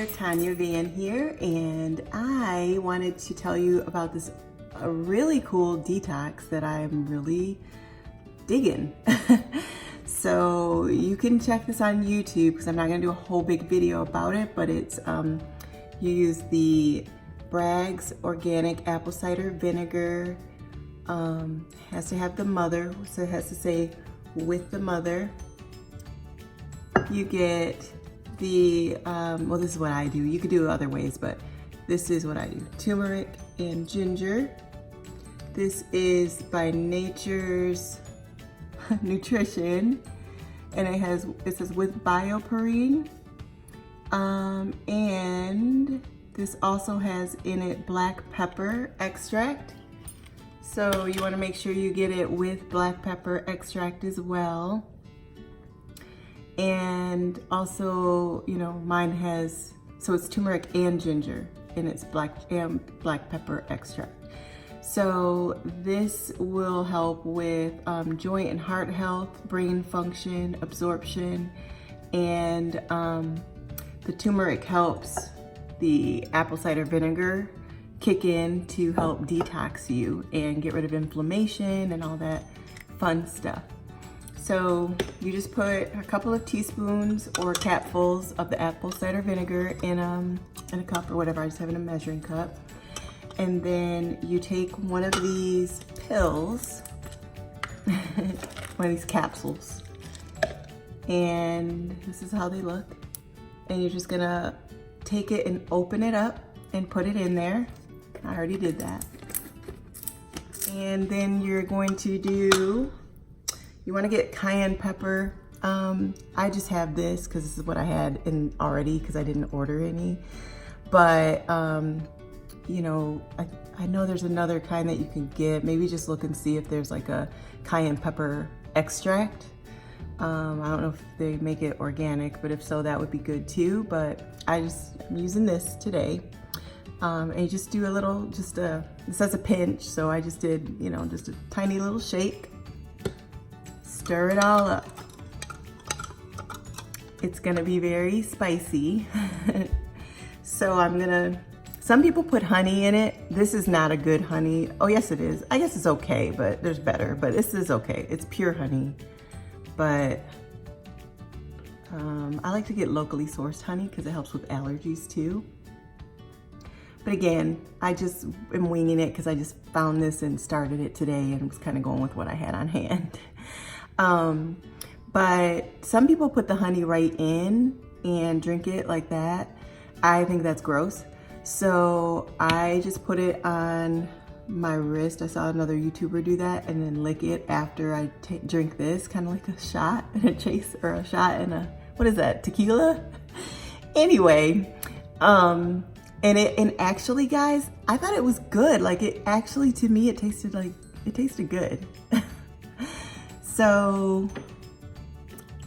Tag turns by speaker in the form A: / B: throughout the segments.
A: there, Tanya Van here, and I wanted to tell you about this a really cool detox that I'm really digging. So you can check this on YouTube because I'm not going to do a whole big video about it, but it's you use the Bragg's organic apple cider vinegar. Has to have the mother, so it has to say with the mother. You get the, well, this is what I do. You could do it other ways, but this is what I do. Turmeric and ginger. This is by Nature's Nutrition, and it says with bioperine. And this also has in it black pepper extract. So you want to make sure you get it with black pepper extract as well. And also, you know, mine has, so it's turmeric and ginger, and it's black pepper extract. So this will help with joint and heart health, brain function, absorption, and the turmeric helps the apple cider vinegar kick in to help detox you and get rid of inflammation and all that fun stuff. So you just put a couple of teaspoons or capfuls of the apple cider vinegar in a cup or whatever. I just have in a measuring cup. And then you take one of these pills, one of these capsules, and this is how they look. And you're just gonna take it and open it up and put it in there. I already did that. And then you're going to do, you wanna get cayenne pepper. I just have this because this is what I had in already because I didn't order any. But you know, I know there's another kind that you can get. Maybe just look and see if there's like a cayenne pepper extract. I don't know if they make it organic, but if so, that would be good too. But I'm using this today. And you just do a little, it says a pinch. So I just did, you know, just a tiny little shake. Stir it all up. It's gonna be very spicy. So some people put honey in it. This is not a good honey. Oh yes it is. I guess it's okay, but there's better, but this is okay. It's pure honey. But I like to get locally sourced honey because it helps with allergies too. But again, I just am winging it because I just found this and started it today and was kind of going with what I had on hand. But some people put the honey right in and drink it like that. I think that's gross. So I just put it on my wrist. I saw another YouTuber do that and then lick it after I drink this, kind of like a shot and a chase, or a shot and a, what is that, tequila? Anyway, and actually guys, I thought it was good. Like it actually, to me, it tasted good. So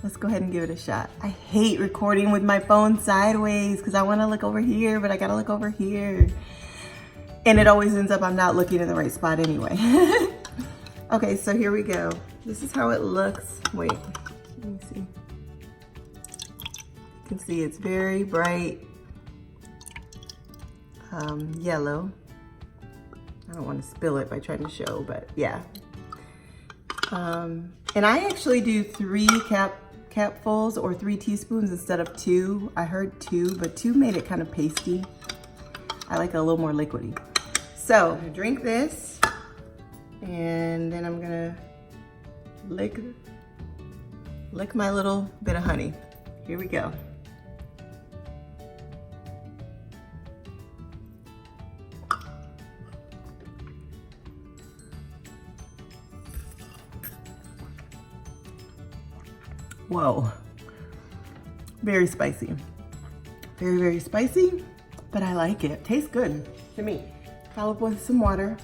A: let's go ahead and give it a shot. I hate recording with my phone sideways because I want to look over here, but I gotta look over here. And it always ends up I'm not looking in the right spot anyway. Okay, so here we go. This is how it looks. Wait, let me see. You can see it's very bright yellow. I don't want to spill it by trying to show, but yeah. And I actually do 3 capfuls or 3 teaspoons instead of 2. I heard 2, but 2 made it kind of pasty. I like it a little more liquidy. So I'm gonna drink this, and then I'm gonna lick my little bit of honey. Here we go. Whoa, very spicy. Very, very spicy, but I like it. Tastes good to me. Follow up with some water.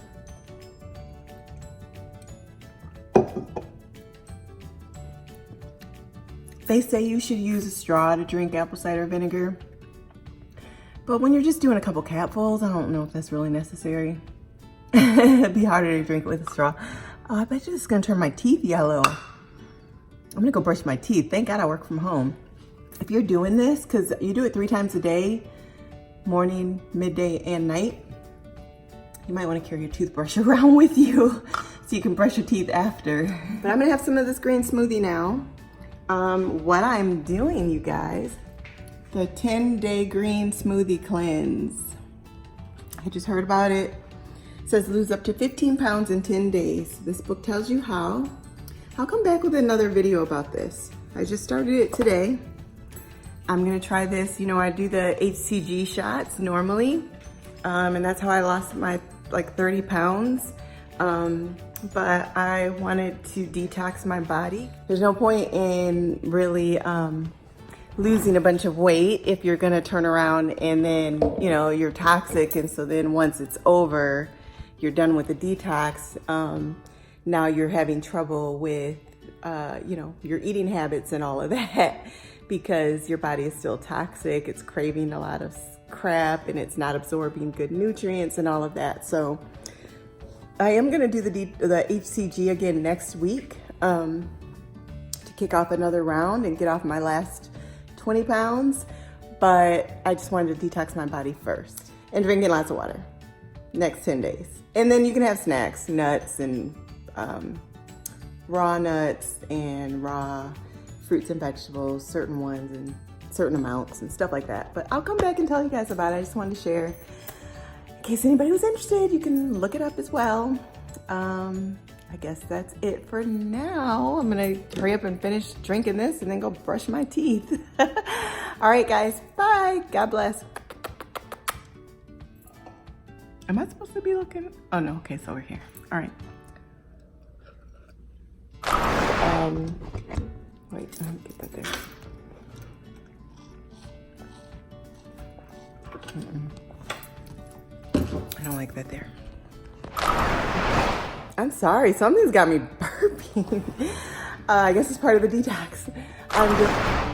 A: They say you should use a straw to drink apple cider vinegar, but when you're just doing a couple capfuls, I don't know if that's really necessary. It'd be harder to drink with a straw. Oh, I bet you it's gonna turn my teeth yellow. I'm gonna go brush my teeth. Thank God I work from home. If you're doing this, because you do it 3 times a day, morning, midday, and night. You might want to carry your toothbrush around with you so you can brush your teeth after. But I'm gonna have some of this green smoothie now. What I'm doing, you guys, the 10-day green smoothie cleanse. I just heard about it. It says lose up to 15 pounds in 10 days. This book tells you how. I'll come back with another video about this. I just started it today. I'm gonna try this. You know, I do the HCG shots normally, and that's how I lost my like 30 pounds. But I wanted to detox my body. There's no point in really losing a bunch of weight if you're gonna turn around and then, you know, you're toxic, and so then once it's over, you're done with the detox, now you're having trouble with, you know, your eating habits and all of that because your body is still toxic, it's craving a lot of crap, and it's not absorbing good nutrients and all of that. So I am gonna do the HCG again next week to kick off another round and get off my last 20 pounds, but I just wanted to detox my body first and drinking lots of water next 10 days. And then you can have snacks, nuts, and raw nuts and raw fruits and vegetables, certain ones and certain amounts and stuff like that. But I'll come back and tell you guys about it. I just wanted to share. In case anybody was interested, you can look it up as well. I guess that's it for now. I'm gonna hurry up and finish drinking this and then go brush my teeth. All right, guys, bye. God bless. Am I supposed to be looking? Oh no, okay, it's over here. All right. Wait, let me get that there. I don't like that there. I'm sorry, something's got me burping. I guess it's part of the detox. I'm just